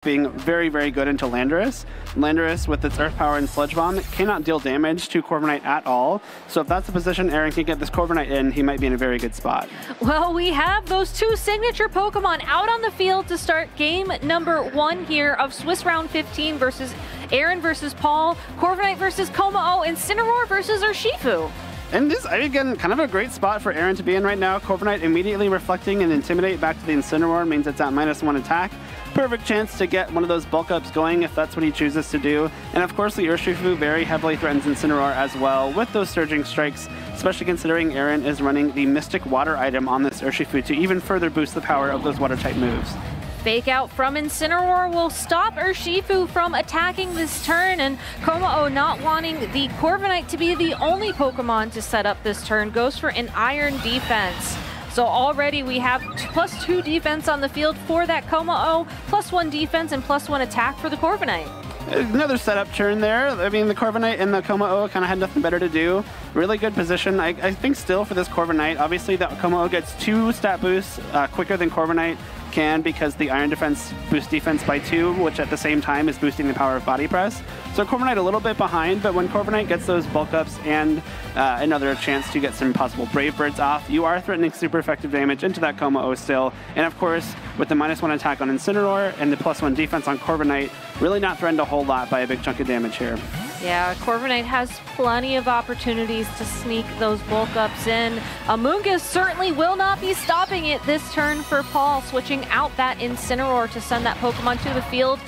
being very, very good into Landorus. Landorus, with its Earth Power and Sludge Bomb, cannot deal damage to Corviknight at all. So if that's the position Aaron can get this Corviknight in, he might be in a very good spot. Well, we have those two signature Pokemon out on the field to start game number 1 here of Swiss Round 15 versus Aaron versus Paul, Corviknight versus Kommo-o, Incineroar versus Urshifu. And this, again, kind of a great spot for Aaron to be in right now. Corviknight immediately reflecting and Intimidate back to the Incineroar means it's at -1 attack. Perfect chance to get one of those bulk ups going if that's what he chooses to do. And of course, the Urshifu very heavily threatens Incineroar as well with those Surging Strikes, especially considering Aaron is running the Mystic Water item on this Urshifu to even further boost the power of those Water-type moves. Fake out from Incineroar will stop Urshifu from attacking this turn, and Kommo-o, not wanting the Corviknight to be the only Pokemon to set up this turn, goes for an Iron Defense. So already we have +2 defense on the field for that Kommo-o, +1 defense and +1 attack for the Corviknight. Another setup turn there. I mean, the Corviknight and the Kommo-o kind of had nothing better to do. Really good position. I think still for this Corviknight, obviously the Kommo-o gets 2 stat boosts quicker than Corviknight can because the Iron Defense boosts defense by 2, which at the same time is boosting the power of Body Press. So Corviknight a little bit behind, but when Corviknight gets those bulk ups and another chance to get some possible Brave Birds off, you are threatening super effective damage into that Kommo-o still. And of course, with the -1 attack on Incineroar and the +1 defense on Corviknight, really not threatened a whole lot by a big chunk of damage here. Yeah, Corviknight has plenty of opportunities to sneak those bulk ups in. Amoonguss certainly will not be stopping it this turn for Paul, switching out that Incineroar to send that Pokemon to the field.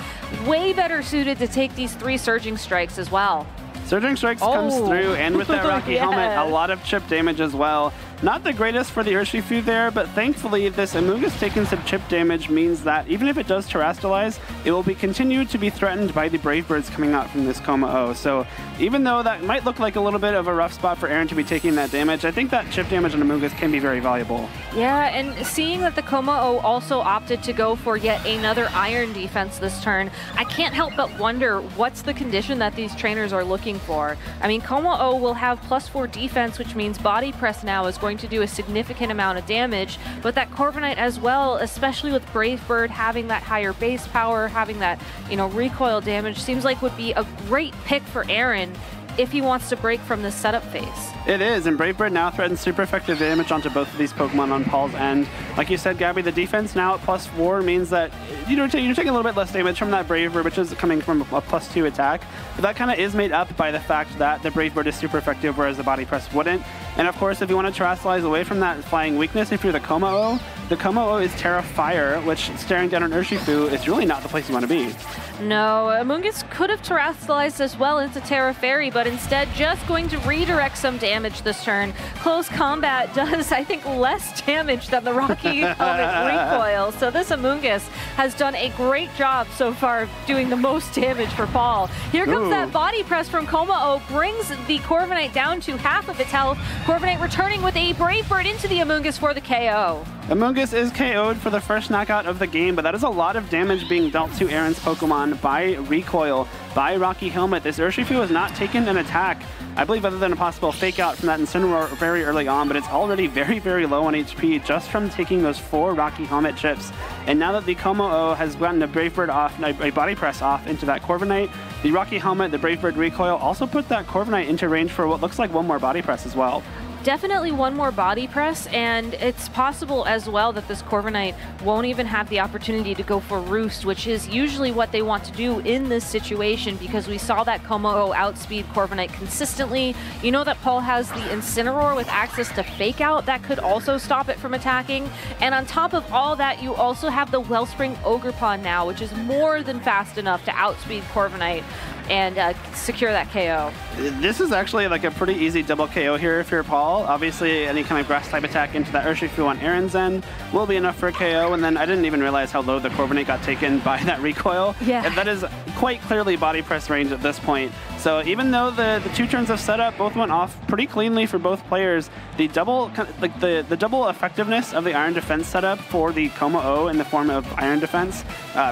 Way better suited to take these 3 Surging Strikes as well. Surging Strikes comes through, and with that Rocky Helmet, a lot of chip damage as well. Not the greatest for the Urshifu there, but thankfully this Amoonguss taking some chip damage means that even if it does Terrastalize, it will be continued to be threatened by the Brave Birds coming out from this Kommo-o. So even though that might look like a little bit of a rough spot for Aaron to be taking that damage, I think that chip damage on Amoonguss can be very valuable. Yeah, and seeing that the Kommo-o also opted to go for yet another Iron Defense this turn, I can't help but wonder what's the condition that these trainers are looking for. I mean, Kommo-o will have +4 defense, which means Body Press now is going to do a significant amount of damage, but that Corviknight as well, especially with Brave Bird having that higher base power, having that, you know, recoil damage, seems like would be a great pick for Aaron if he wants to break from this setup phase. It is, and Brave Bird now threatens super effective damage onto both of these Pokemon on Paul's end. Like you said, Gabby, the defense now at +4 means that you're taking a little bit less damage from that Brave Bird, which is coming from a +2 attack. But that kind of is made up by the fact that the Brave Bird is super effective, whereas the Body Press wouldn't. And of course, if you want to Terrastalize away from that flying weakness, if you're the Kommo-o is Terra Fire, which staring down an Urshifu is really not the place you want to be. No, Amoonguss could have Terrastalized as well into Terra Fairy, but instead just going to redirect some damage this turn. Close Combat does, I think, less damage than the Rocky Helmet recoil, so this Amoonguss has done a great job so far of doing the most damage for Paul. Here comes that Body Press from Kommo-o, brings the Corviknight down to half of its health. Corviknight returning with a Brave Bird into the Amoonguss for the KO. Amoonguss is KO'd for the first knockout of the game, but that is a lot of damage being dealt to Aaron's Pokemon by recoil, by Rocky Helmet. This Urshifu has not taken an attack, I believe, other than a possible fake out from that Incineroar very early on, but it's already very, very low on HP just from taking those 4 Rocky Helmet chips. And now that the Kommo-o has gotten a Brave Bird off, a Body Press off into that Corviknight, the Rocky Helmet, the Brave Bird recoil also put that Corviknight into range for what looks like 1 more Body Press as well. Definitely 1 more Body Press, and it's possible as well that this Corviknight won't even have the opportunity to go for Roost, which is usually what they want to do in this situation, because we saw that Kommo-o outspeed Corviknight consistently. You know that Paul has the Incineroar with access to Fake Out. That could also stop it from attacking. And on top of all that, you also have the Wellspring Ogerpon now, which is more than fast enough to outspeed Corviknight and secure that KO. This is actually like a pretty easy double KO here if you're Paul. Obviously, any kind of grass type attack into that Urshifu on Aaron's end will be enough for a KO, and then I didn't even realize how low the Corviknight got taken by that recoil. Yeah. And that is quite clearly Body Press range at this point. So even though the 2 turns of setup both went off pretty cleanly for both players, the double the double effectiveness of the Iron Defense setup for the Kommo-o in the form of Iron Defense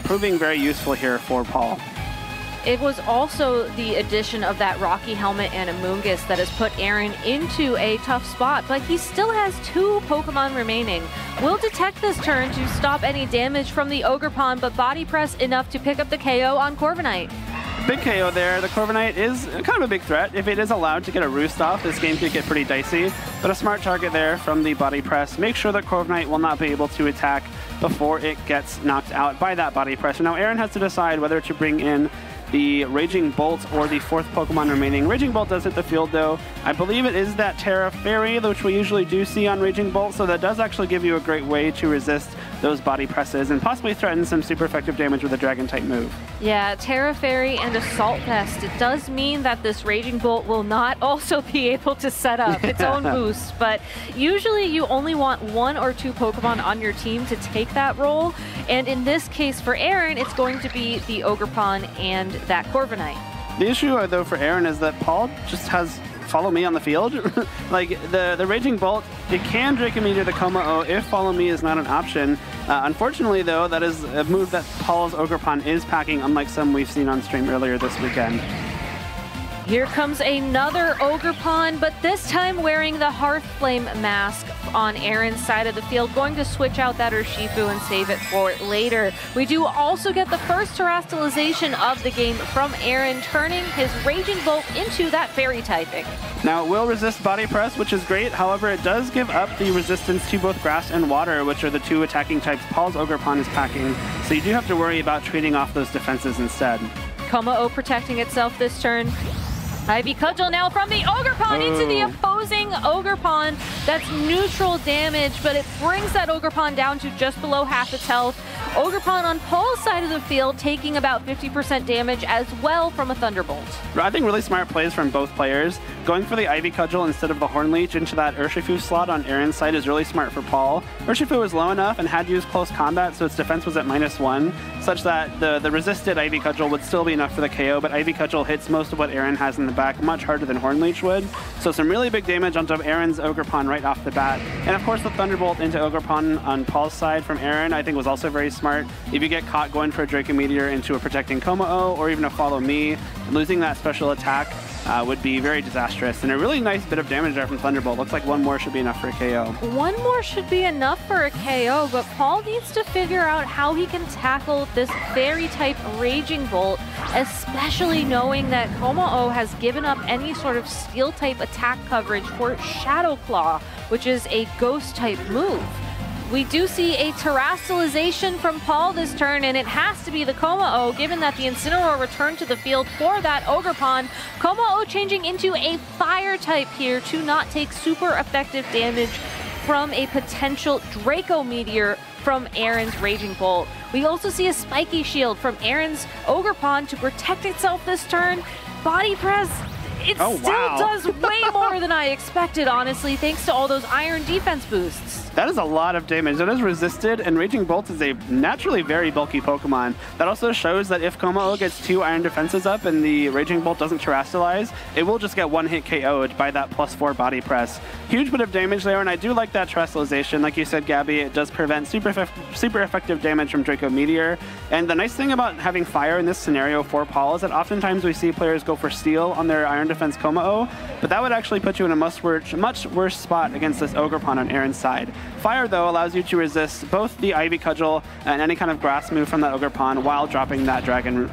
proving very useful here for Paul. It was also the addition of that Rocky Helmet and Amoonguss that has put Aaron into a tough spot, but he still has 2 Pokemon remaining. Will detect this turn to stop any damage from the Ogerpon, but body press enough to pick up the KO on Corviknight. Big KO there. The Corviknight is kind of a big threat. If it is allowed to get a roost off, this game could get pretty dicey, but a smart target there from the body press. Make sure that Corviknight will not be able to attack before it gets knocked out by that body press. And now Aaron has to decide whether to bring in the Raging Bolt or the 4th Pokemon remaining. Raging Bolt does hit the field though. I believe it is that Terra Fairy, which we usually do see on Raging Bolt, so that does actually give you a great way to resist those body presses and possibly threaten some super effective damage with a Dragon type move. Yeah, Terra Fairy and Assault Vest. It does mean that this Raging Bolt will not also be able to set up its own boost, but usually you only want 1 or 2 Pokemon on your team to take that role, and in this case for Aaron, it's going to be the Ogerpon and that Corviknight. The issue though for Aaron is that Paul just has Follow Me on the field. Like the Raging Bolt, it can Draco Meteor the Kommo-o if Follow Me is not an option. Unfortunately though, that is a move that Paul's Ogerpon is packing, unlike some we've seen on stream earlier this weekend. Here comes another Ogerpon, but this time wearing the Hearthflame mask on Aaron's side of the field, going to switch out that Urshifu and save it for later. We do also get the first terrestrialization of the game from Aaron, turning his Raging Bolt into that Fairy typing. Now it will resist Body Press, which is great. However, it does give up the resistance to both Grass and Water, which are the 2 attacking types Paul's Ogerpon is packing. So you do have to worry about trading off those defenses instead. Kommo-o protecting itself this turn. Ivy Cudgel now from the Ogerpon into the opposing Ogerpon. That's neutral damage, but it brings that Ogerpon down to just below half its health. Ogerpon on Paul's side of the field taking about 50% damage as well from a Thunderbolt. I think really smart plays from both players. Going for the Ivy Cudgel instead of the Horn Leech into that Urshifu slot on Aaron's side is really smart for Paul. Urshifu was low enough and had used close combat, so its defense was at -1, such that the resisted Ivy Cudgel would still be enough for the KO, but Ivy Cudgel hits most of what Aaron has in the back much harder than Horn Leech would. So some really big damage onto Aaron's Ogerpon right off the bat. And of course the Thunderbolt into Ogerpon on Paul's side from Aaron I think was also very smart. If you get caught going for a Draco Meteor into a protecting Kommo-o or even a Follow Me, losing that special attack would be very disastrous. And a really nice bit of damage there from Thunderbolt. Looks like 1 more should be enough for a KO. 1 more should be enough for a KO, but Paul needs to figure out how he can tackle this Fairy-type Raging Bolt, especially knowing that Kommo-o has given up any sort of Steel-type attack coverage for Shadow Claw, which is a Ghost-type move. We do see a terrestrialization from Paul this turn, and it has to be the Kommo-o, given that the Incineroar returned to the field for that Ogerpon. Kommo-o changing into a Fire type here to not take super effective damage from a potential Draco Meteor from Aaron's Raging Bolt. We also see a Spiky Shield from Aaron's Ogerpon to protect itself this turn. Body Press, it still does way more than I expected, honestly, thanks to all those Iron defense boosts. That is a lot of damage. That is resisted, and Raging Bolt is a naturally very bulky Pokemon. That also shows that if Kommo-o gets 2 Iron defenses up and the Raging Bolt doesn't terrestrialize, it will just get 1-hit KO'd by that +4 body press. Huge bit of damage there, and I do like that terrestrialization. Like you said, Gabby, it does prevent super effective damage from Draco Meteor. And the nice thing about having Fire in this scenario for Paul is that oftentimes we see players go for Steel on their Iron defense Kommo-o, but that would actually put you in a much worse spot against this Ogerpon on Aaron's side. Fire, though, allows you to resist both the Ivy Cudgel and any kind of grass move from that Ogerpon while dropping that Dragon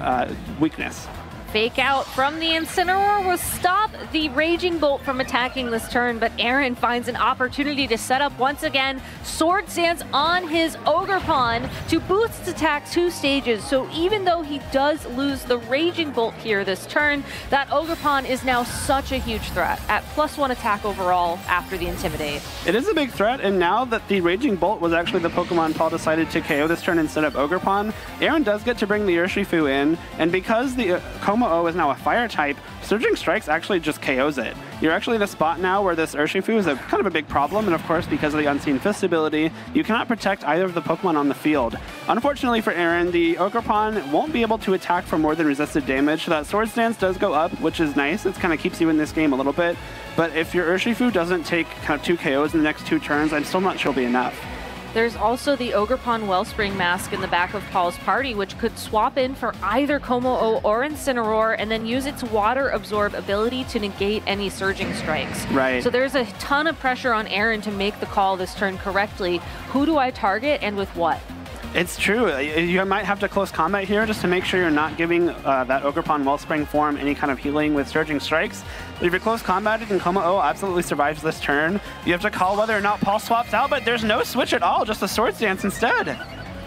weakness. Fake Out from the Incineroar will stop the Raging Bolt from attacking this turn, but Aaron finds an opportunity to set up once again. Sword Stance on his Ogerpon to boost its attack 2 stages, so even though he does lose the Raging Bolt here this turn, that Ogerpon is now such a huge threat at +1 attack overall after the Intimidate. It is a big threat, and now that the Raging Bolt was actually the Pokemon Paul decided to KO this turn instead of Ogerpon, Aaron does get to bring the Urshifu in, and because the Kommo-o is now a Fire type, Surging Strikes actually just KOs it. You're actually in a spot now where this Urshifu is kind of a big problem, and of course, because of the Unseen Fist ability, you cannot protect either of the Pokemon on the field. Unfortunately for Aaron, the Ogerpon won't be able to attack for more than resisted damage, so that Sword Stance does go up, which is nice. It kind of keeps you in this game a little bit, but if your Urshifu doesn't take kind of 2 KOs in the next 2 turns, I'm still not sure it'll be enough. There's also the Ogerpon Wellspring Mask in the back of Paul's party, which could swap in for either Como-O or Incineroar and then use its Water Absorb ability to negate any Surging Strikes. Right. So there's a ton of pressure on Aaron to make the call this turn correctly. Who do I target and with what? It's true. You might have to close combat here just to make sure you're not giving that Ogerpon Wellspring form any kind of healing with Surging Strikes. But if you're close combated and Como-O absolutely survives this turn, you have to call whether or not Paul swaps out, but there's no switch at all, just a Swords Dance instead.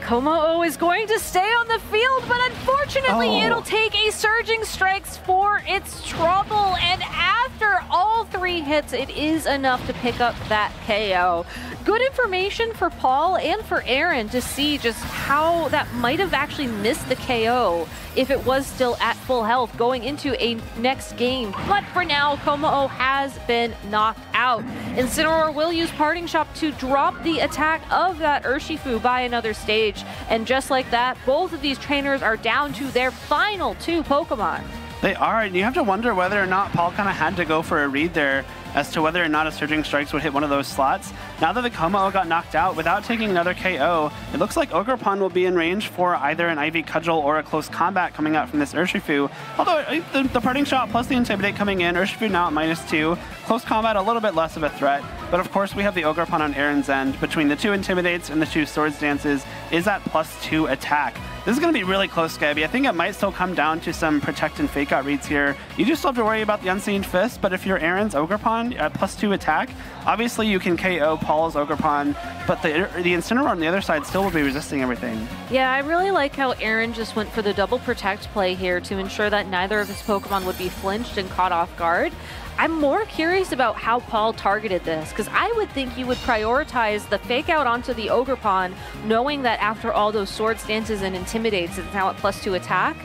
Como-O is going to stay on the field, but unfortunately it'll take a Surging Strikes for its trouble, and after all 3 hits, it is enough to pick up that KO. Good information for Paul and for Aaron to see just how that might have actually missed the KO if it was still at full health going into a next game. But for now, Como-O has been knocked out. Incineroar will use Parting Shot to drop the attack of that Urshifu by another stage. And just like that, both of these trainers are down to their final 2 Pokemon. They are, and you have to wonder whether or not Paul kind of had to go for a read there as to whether or not a Surging Strikes would hit one of those slots. Now that the Como-O got knocked out without taking another KO, it looks like Ogerpon will be in range for either an IV Cudgel or a close combat coming out from this Urshifu. Although the Parting Shot plus the Intimidate coming in, Urshifu now at -2, close combat a little bit less of a threat. But of course we have the Ogerpon on Aaron's end. Between the 2 Intimidates and the 2 Swords Dances is at +2 attack. This is going to be really close, Gabby. I think it might still come down to some Protect and Fake Out reads here. You do still have to worry about the Unseen Fist, but if you're Aaron's Ogerpon at +2 attack, obviously you can KO Paul's Ogerpon, but the Incineroar on the other side still will be resisting everything. Yeah, I really like how Aaron just went for the double Protect play here to ensure that neither of his Pokemon would be flinched and caught off guard. I'm more curious about how Paul targeted this, because I would think you would prioritize the Fake Out onto the Ogerpon, knowing that after all those Swords Dances and Intimidates, it's now at +2 attack,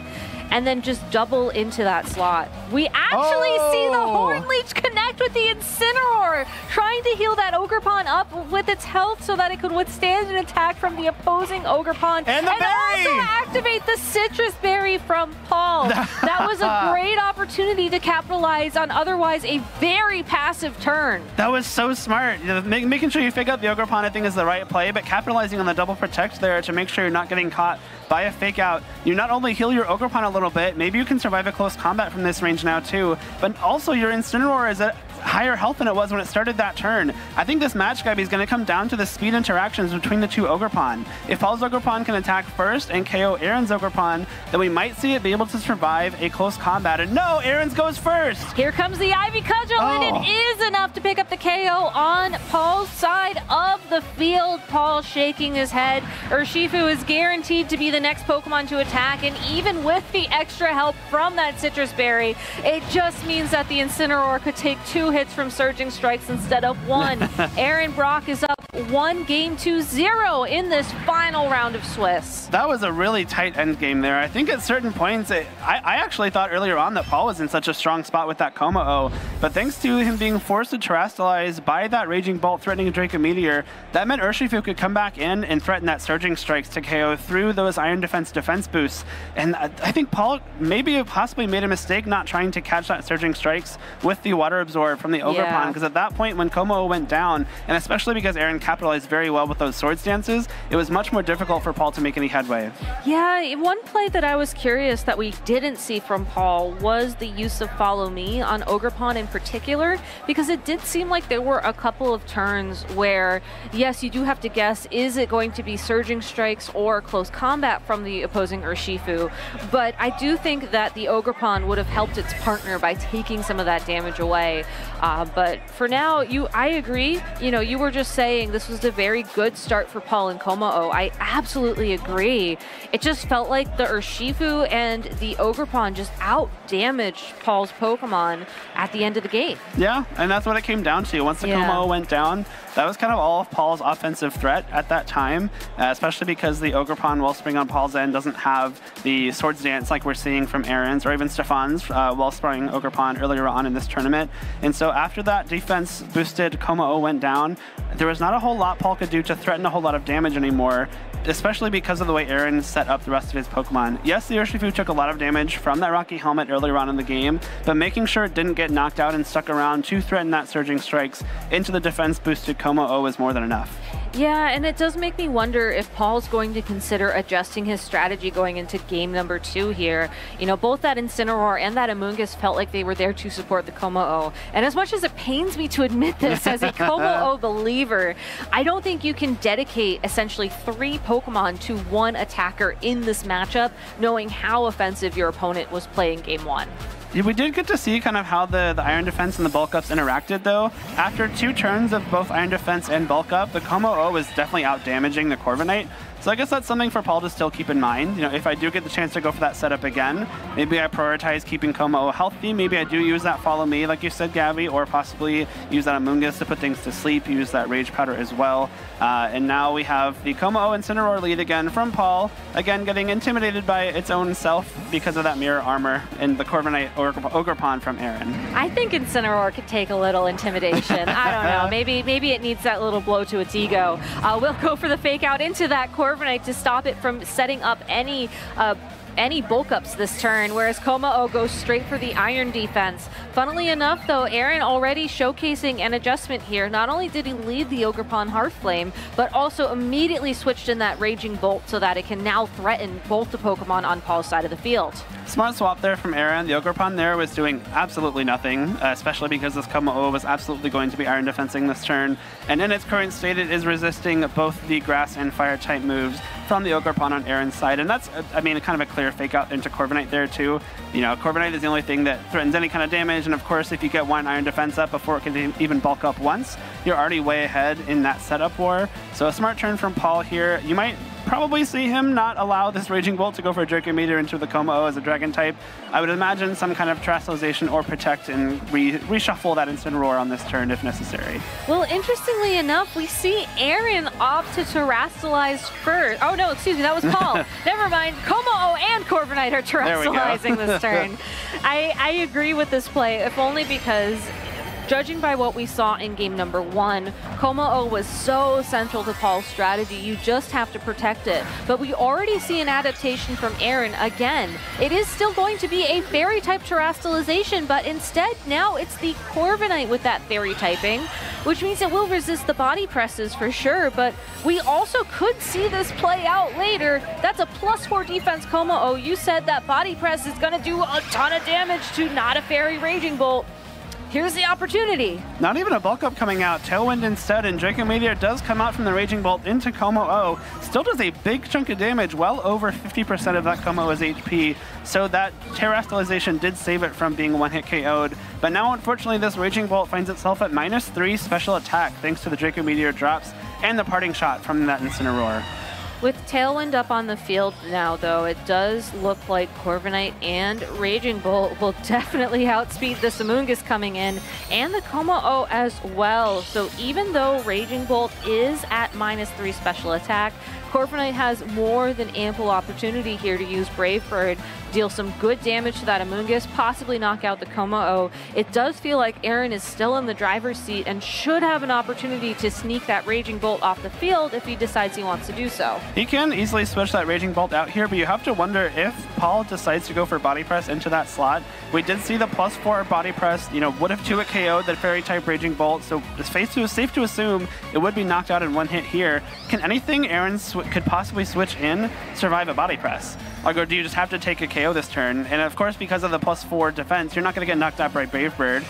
and then just double into that slot. We actually see the Horn Leech connect with the Incineroar, trying to heal that Ogerpon up with its health so that it could withstand an attack from the opposing Ogerpon, and also activate the Citrus Berry from Paul. That was a great opportunity to capitalize on otherwise a very passive turn. That was so smart. Making sure you fake out the Ogerpon, I think, is the right play, but capitalizing on the double Protect there to make sure you're not getting caught by a Fake Out. You not only heal your Ogerpon a little bit, maybe you can survive a close combat from this range now too, but also your Incineroar is at higher health than it was when it started that turn. I think this match, Gabby, is going to come down to the speed interactions between the 2 Ogerpon. If Paul's Ogerpon can attack first and KO Aaron's Ogerpon, then we might see it be able to survive a close combat. And no, Aaron's goes first! Here comes the Ivy Cudgel, and it is enough to pick up the KO on Paul's side of the field. Paul shaking his head. Urshifu is guaranteed to be the next Pokemon to attack, and even with the extra help from that Citrus Berry, it just means that the Incineroar could take 2 hits from Surging Strikes instead of 1. Aaron Brock is up 1-0 in this final round of Swiss. That was a really tight end game there. I think at certain points, I actually thought earlier on that Paul was in such a strong spot with that Como-O, but thanks to him being forced to Terastallize by that Raging Bolt threatening Draco Meteor, that meant Urshifu could come back in and threaten that Surging Strikes to KO through those Iron Defense boosts. And I think Paul possibly made a mistake not trying to catch that Surging Strikes with the Water Absorb from the Ogerpon, because at that point when Como-O went down, and especially because Aaron capitalized very well with those Swords Dances, it was much more difficult for Paul to make any headway. Yeah, one play that I was curious that we didn't see from Paul was the use of Follow Me on Ogerpon in particular, because it did seem like there were a couple of turns where, yes, you do have to guess, is it going to be Surging Strikes or close combat from the opposing Urshifu? But I do think that the Ogerpon would have helped its partner by taking some of that damage away. But for now, I agree. You were just saying this was a very good start for Paul and Como-O. I absolutely agree. It just felt like the Urshifu and the Ogerpon just out-damaged Paul's Pokemon at the end of the game. Yeah, and that's what it came down to. Once the Como-O went down, that was kind of all of Paul's offensive threat at that time, especially because the Ogerpon Wellspring on Paul's end doesn't have the Swords Dance like we're seeing from Aaron's or even Stefan's Wellspring Ogerpon earlier on in this tournament. And so after that defense boosted Como-O went down, there was not a whole lot Paul could do to threaten a whole lot of damage anymore, especially because of the way Aaron set up the rest of his Pokemon. Yes, the Urshifu took a lot of damage from that Rocky Helmet earlier on in the game, but making sure it didn't get knocked out and stuck around to threaten that Surging Strikes into the defense boosted Como-O was more than enough. Yeah, and it does make me wonder if Paul's going to consider adjusting his strategy going into game number 2 here. You know, both that Incineroar and that Amoonguss felt like they were there to support the Como-O. And as much as it pains me to admit this as a Como-O believer, I don't think you can dedicate essentially 3 Pokemon to 1 attacker in this matchup, knowing how offensive your opponent was playing game 1. We did get to see kind of how the Iron Defense and the Bulk Ups interacted, though. After 2 turns of both Iron Defense and Bulk Up, the Como-O was definitely out-damaging the Corviknight. So I guess that's something for Paul to still keep in mind. You know, if I do get the chance to go for that setup again, maybe I prioritize keeping Como-O healthy. Maybe I do use that Follow Me, like you said, Gabby, or possibly use that Amoonguss to put things to sleep, use that Rage Powder as well. And now we have the Como-O Incineroar lead again from Paul, again getting intimidated by its own self because of that mirror armor and the Corviknight Ogerpon from Aaron. I think Incineroar could take a little intimidation. I don't know. Maybe it needs that little blow to its ego. We'll go for the fake out into that Corviknight to stop it from setting up any bulk ups this turn, whereas Como-O goes straight for the Iron Defense. Funnily enough, though, Aaron already showcasing an adjustment here. Not only did he lead the Ogerpon Hearthflame, but also immediately switched in that Raging Bolt so that it can now threaten both the Pokemon on Paul's side of the field. Smart swap there from Aaron. The Ogerpon there was doing absolutely nothing, especially because this Como-O was absolutely going to be Iron Defensing this turn. And in its current state, it is resisting both the Grass and Fire type moves from the Ogerpon on Aaron's side. And that's, I mean, kind of a clear fake out into Corviknight there too. You know, Corviknight is the only thing that threatens any kind of damage. And of course, if you get 1 Iron Defense up before it can even bulk up once, you're already way ahead in that setup war. So a smart turn from Paul here. You might probably see him not allow this Raging Bolt to go for a Draco Meteor into the Como-O as a Dragon type. I would imagine some kind of Terrestrialization or Protect and reshuffle that Incineroar on this turn if necessary. Well, interestingly enough, we see Aaron opt to Terrestrialize first. Oh no, excuse me, that was Paul. Never mind. Como-O and Corviknight are Terrestrializing this turn. I agree with this play, if only because judging by what we saw in game number 1, Como-O was so central to Paul's strategy, you just have to protect it. But we already see an adaptation from Aaron again. It is still going to be a Fairy type Terrestrialization, but instead now it's the Corviknight with that Fairy typing, which means it will resist the body presses for sure, but we also could see this play out later. That's a +4 defense Como-O. You said that body press is gonna do a ton of damage to not a Fairy Raging Bolt. Here's the opportunity. Not even a bulk up coming out. Tailwind instead, and Draco Meteor does come out from the Raging Bolt into Como-O. Still does a big chunk of damage, well over 50% of that Como-O's HP. So that Terrestrialization did save it from being one-hit KO'd. But now, unfortunately, this Raging Bolt finds itself at -3 special attack thanks to the Draco Meteor drops and the parting shot from that Incineroar. With Tailwind up on the field now, though, it does look like Corviknight and Raging Bolt will definitely outspeed the Amoonguss coming in, and the Como-O as well. So even though Raging Bolt is at -3 special attack, Corviknight has more than ample opportunity here to use Brave Bird, deal some good damage to that Amoonguss, possibly knock out the Como-O. It does feel like Aaron is still in the driver's seat and should have an opportunity to sneak that Raging Bolt off the field if he decides he wants to do so. He can easily switch that Raging Bolt out here, but you have to wonder if Paul decides to go for Body Press into that slot. We did see the +4 Body Press, you know, would have 2-hit KO'd that Fairy type Raging Bolt, so it's safe to assume it would be knocked out in 1 hit here. Can anything Aaron could possibly switch in survive a Body Press? Or do you just have to take a KO this turn? And of course, because of the +4 defense, you're not going to get knocked out by Brave Bird.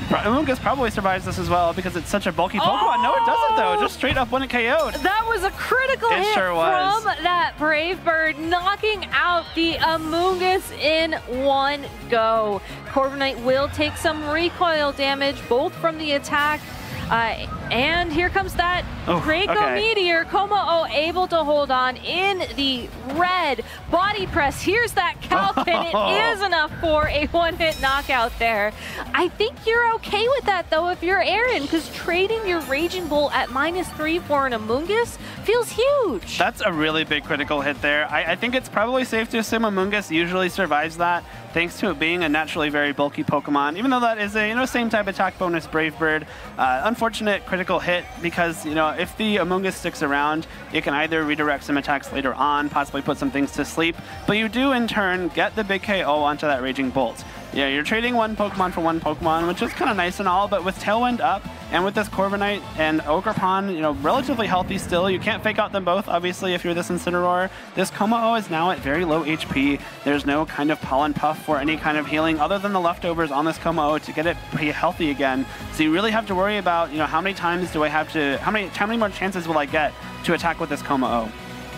Amoonguss probably survives this as well because it's such a bulky Pokemon. No, it doesn't though. Just straight up 1-hit KO'd. That was a critical hit from that Brave Bird, knocking out the Amoonguss in 1 go. Corviknight will take some recoil damage, both from the attack and here comes that Draco Meteor. Como-O able to hold on in the red. Body press. Here's that Calpin. It is enough for a 1-hit knockout there. I think you're okay with that, though, if you're Aaron, because trading your Raging Bolt at -3 for an Amoonguss feels huge. That's a really big critical hit there. I think it's probably safe to assume Amoonguss usually survives that, thanks to it being a naturally very bulky Pokemon, even though that is a same type attack bonus Brave Bird. Unfortunate critical hit because if the Amoonguss sticks around, it can either redirect some attacks later on, possibly put some things to sleep, but you do in turn get the big KO onto that Raging Bolt. Yeah, you're trading one Pokemon for one Pokemon, which is kind of nice and all, but with Tailwind up, And with this Corviknight and Ogerpon, you know, relatively healthy still. You can't fake out them both, obviously, if you're this Incineroar. This Kommo-o is now at very low HP. There's no kind of Pollen Puff or any kind of healing other than the leftovers on this Kommo-o to get it pretty healthy again. So you really have to worry about, you know, how many times do I have to, how many more chances will I get to attack with this Kommo-o?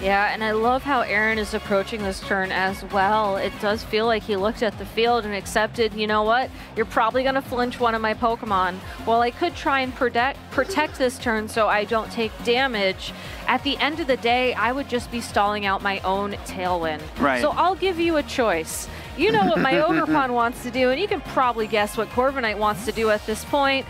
Yeah, and I love how Aaron is approaching this turn as well. It does feel like he looked at the field and accepted, you know what, you're probably going to flinch one of my Pokemon. Well, I could try and protect this turn so I don't take damage. At the end of the day, I would just be stalling out my own Tailwind. Right. So I'll give you a choice. You know what my Ogerpon wants to do, and you can probably guess what Corviknight wants to do at this point.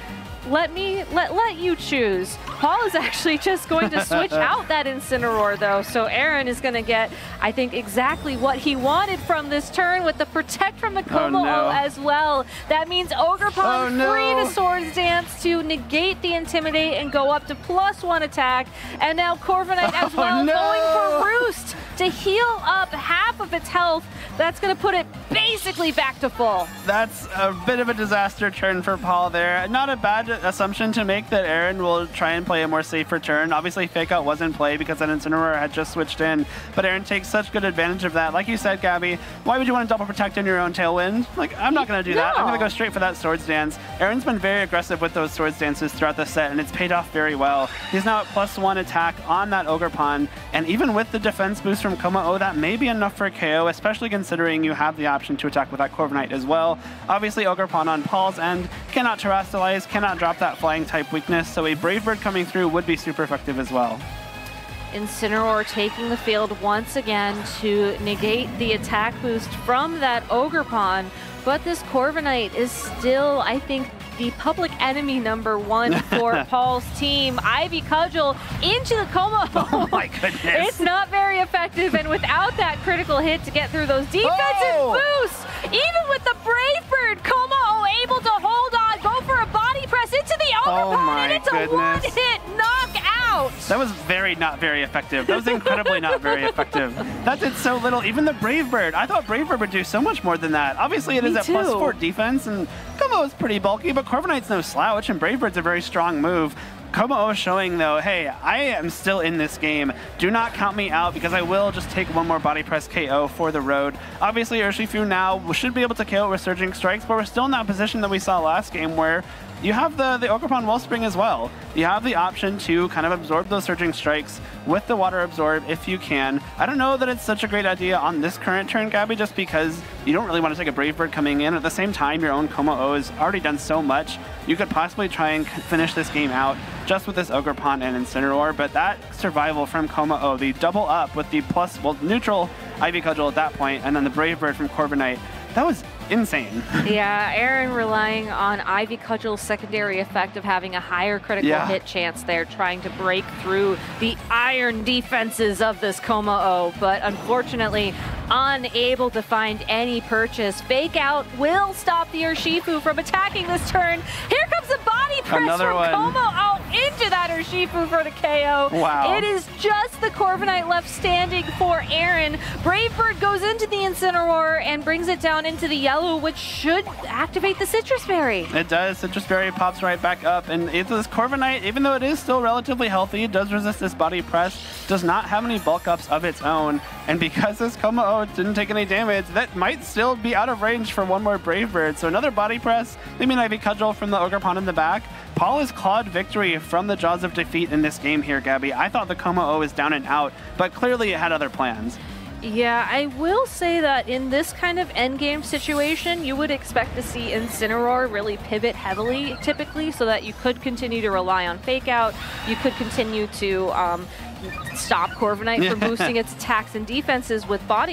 Let you choose. Paul is actually just going to switch out that Incineroar, though. So Aaron is going to get, I think, exactly what he wanted from this turn with the Protect from the Kommo-o as well. That means Ogerpon free to Swords Dance to negate the Intimidate and go up to +1 attack. And now Corviknight as well going for Roost to heal up half of its health. That's going to put it basically back to full. That's a bit of a disaster turn for Paul there. Not a bad assumption to make that Aaron will try and play a more safer turn. Obviously, Fake Out was in play because that Incineroar had just switched in, but Aaron takes such good advantage of that. Like you said, Gabby, why would you want to double protect in your own Tailwind? Like, I'm not going to do that. I'm going to go straight for that Swords Dance. Aaron's been very aggressive with those Swords Dances throughout the set, and it's paid off very well. He's now at +1 attack on that Ogerpon, and even with the defense boost from Kommo-o, that may be enough for a KO, especially considering you have the option to attack with that Corviknight as well. Obviously, Ogerpon on Paul's end cannot Terastallize, cannot drop that flying type weakness, so a Brave Bird coming through would be super effective as well. Incineroar taking the field once again to negate the attack boost from that Ogerpon, but this Corviknight is still, I think, the public enemy #1 for Paul's team. Ivy Cudgel into the Kommo-o. Oh my goodness. It's not very effective, and without that critical hit to get through those defensive boosts, even with the Brave Bird, Kommo-o able to hold on, go for a body press into the Ogerpon, and it's a one-hit knockout. That was not very effective. That was incredibly not very effective. That did so little. Even the Brave Bird, I thought Brave Bird would do so much more than that. Obviously, it is at +4 defense, and Kommo-o is pretty bulky, but Corviknight's no slouch, and Brave Bird's a very strong move. Kommo-o showing, though, hey, I am still in this game. Do not count me out, because I will just take one more body press KO for the road. Obviously, Urshifu now should be able to KO with Surging Strikes, but we're still in that position that we saw last game where you have the Ogerpon Wellspring as well. You have the option to kind of absorb those Surging Strikes with the Water Absorb if you can. I don't know that it's such a great idea on this current turn, Gabby, just because you don't really want to take a Brave Bird coming in. At the same time, your own Kommo-o has already done so much. You could possibly try and finish this game out just with this Ogerpon and Incineroar, but that survival from Kommo-o, the double up with the neutral Ivy Cudgel at that point, and then the Brave Bird from Corviknight, that was insane. Yeah, Aaron relying on Ivy Cudgel's secondary effect of having a higher critical hit chance there, trying to break through the iron defenses of this Kommo-o, but unfortunately unable to find any purchase. Fake Out will stop the Urshifu from attacking this turn. Here comes a body press from Kommo-o into that Urshifu for the KO. Wow. It is just the Corviknight left standing for Aaron. Brave Bird goes into the Incineroar and brings it down into the yellow, which should activate the Citrus Berry. It does. Citrus Berry pops right back up, and this Corviknight, even though it is still relatively healthy, it does resist this body press, does not have any bulk ups of its own, and because this Kommo-o didn't take any damage, that might still be out of range for one more Brave Bird. So another body press, maybe an Ivy Cudgel from the Ogerpon in the back. Paul has clawed victory from the jaws of defeat in this game here, Gabby. I thought the Kommo-o was down and out, but clearly it had other plans. Yeah, I will say that in this kind of endgame situation, you would expect to see Incineroar really pivot heavily, typically, so that you could continue to rely on Fake Out. You could continue to stop Corviknight from boosting its attacks and defenses with bulk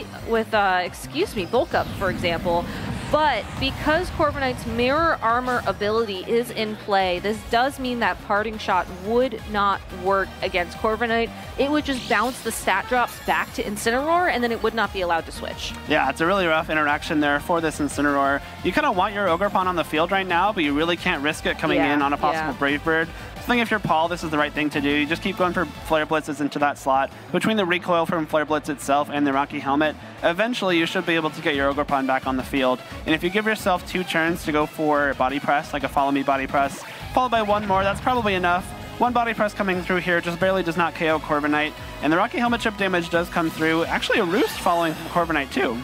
up, for example. But because Corviknight's Mirror Armor ability is in play, this does mean that Parting Shot would not work against Corviknight. It would just bounce the stat drops back to Incineroar, and then it would not be allowed to switch. Yeah, it's a really rough interaction there for this Incineroar. You kind of want your Ogerpon on the field right now, but you really can't risk it coming in on a possible Brave Bird. I think if you're Paul, this is the right thing to do. You just keep going for Flare Blitzes into that slot. Between the recoil from Flare Blitz itself and the Rocky Helmet, eventually you should be able to get your Ogerpon back on the field. And if you give yourself 2 turns to go for Body Press, like a Follow Me Body Press, followed by one more. That's probably enough. One body press coming through here, just barely does not KO Corviknight. And the Rocky Helmet chip damage does come through. Actually, a Roost following from Corviknight too.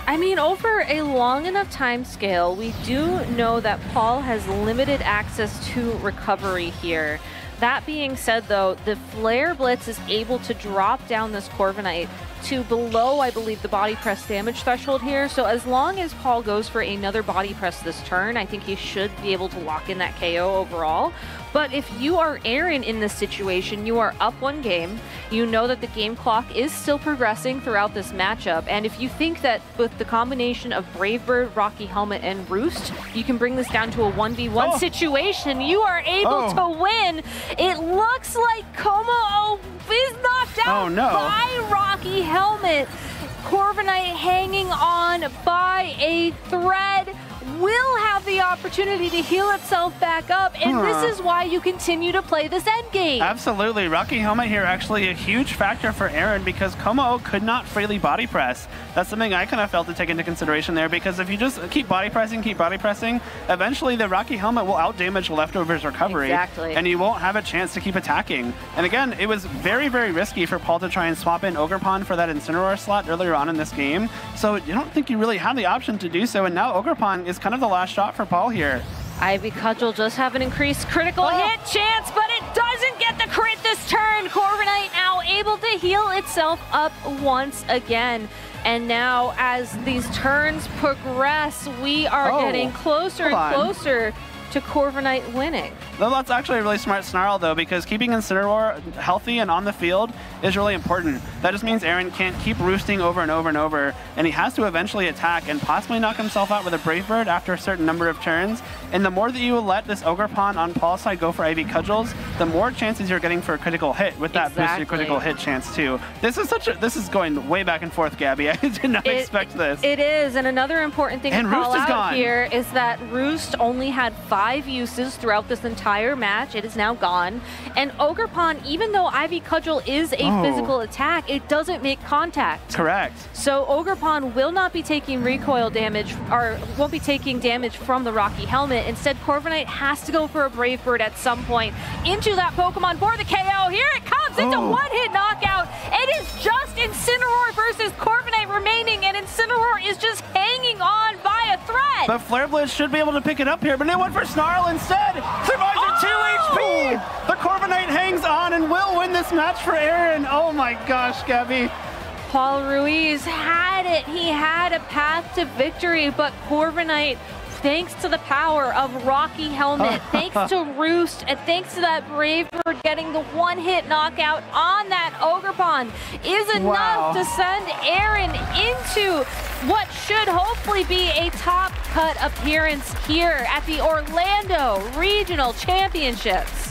I mean, over a long enough time scale, we do know that Paul has limited access to recovery here. That being said, though, the Flare Blitz is able to drop down this Corviknight to below, I believe, the body press damage threshold here. So as long as Paul goes for another body press this turn, I think he should be able to lock in that KO overall. But if you are Aaron in this situation, you are up one game. You know that the game clock is still progressing throughout this matchup. And if you think that with the combination of Brave Bird, Rocky Helmet, and Roost, you can bring this down to a 1v1 situation, you are able to win. It looks like Como is knocked out by Rocky Helmet. Corviknight hanging on by a thread. Will have the opportunity to heal itself back up, and this is why you continue to play this endgame. Absolutely. Rocky Helmet here actually a huge factor for Aaron because Como could not freely body press. That's something I kind of felt to take into consideration there, because if you just keep body pressing, eventually the Rocky Helmet will outdamage Leftover's recovery. Exactly. And you won't have a chance to keep attacking. And again, it was very, very risky for Paul to try and swap in Ogerpon for that Incineroar slot earlier on in this game. So you don't think you really have the option to do so, and now Ogerpon is kind of the last shot for Paul here. Ivy Cudgel does have an increased critical hit chance, but it doesn't get the crit this turn. Corviknight now able to heal itself up once again. And now as these turns progress, we are getting closer and closer to Corviknight winning. Though that's actually a really smart snarl, though, because keeping Incineroar healthy and on the field is really important. That just means Aaron can't keep roosting over and over and over, and he has to eventually attack and possibly knock himself out with a Brave Bird after a certain number of turns. And the more that you let this Ogerpon on Paul's side go for IV Cudgels, the more chances you're getting for a critical hit with that boosted critical hit chance, too. This is going way back and forth, Gabby. I did not expect this. It is, and another important thing to call out here is that Roost only had 5 uses throughout this entire match. It is now gone. And Ogerpon, even though Ivy Cudgel is a physical attack, it doesn't make contact. Correct. So Ogerpon will not be taking recoil damage, or won't be taking damage from the Rocky Helmet. Instead, Corviknight has to go for a Brave Bird at some point into that Pokemon for the KO. Here it comes. It's a one-hit knockout. It is just Incineroar versus Corviknight remaining, and Incineroar is just hanging on by a thread. But Flare Blitz should be able to pick it up here, but it went for Snarl instead. Survives at 2 HP. The Corviknight hangs on and will win this match for Aaron. Oh my gosh, Gabby. Paul Ruiz had it. He had a path to victory, but Corviknight, thanks to the power of Rocky Helmet, thanks to Roost, and thanks to that Brave Bird getting the one-hit knockout on that Ogerpon, is enough to send Aaron into what should hopefully be a top cut appearance here at the Orlando Regional Championships.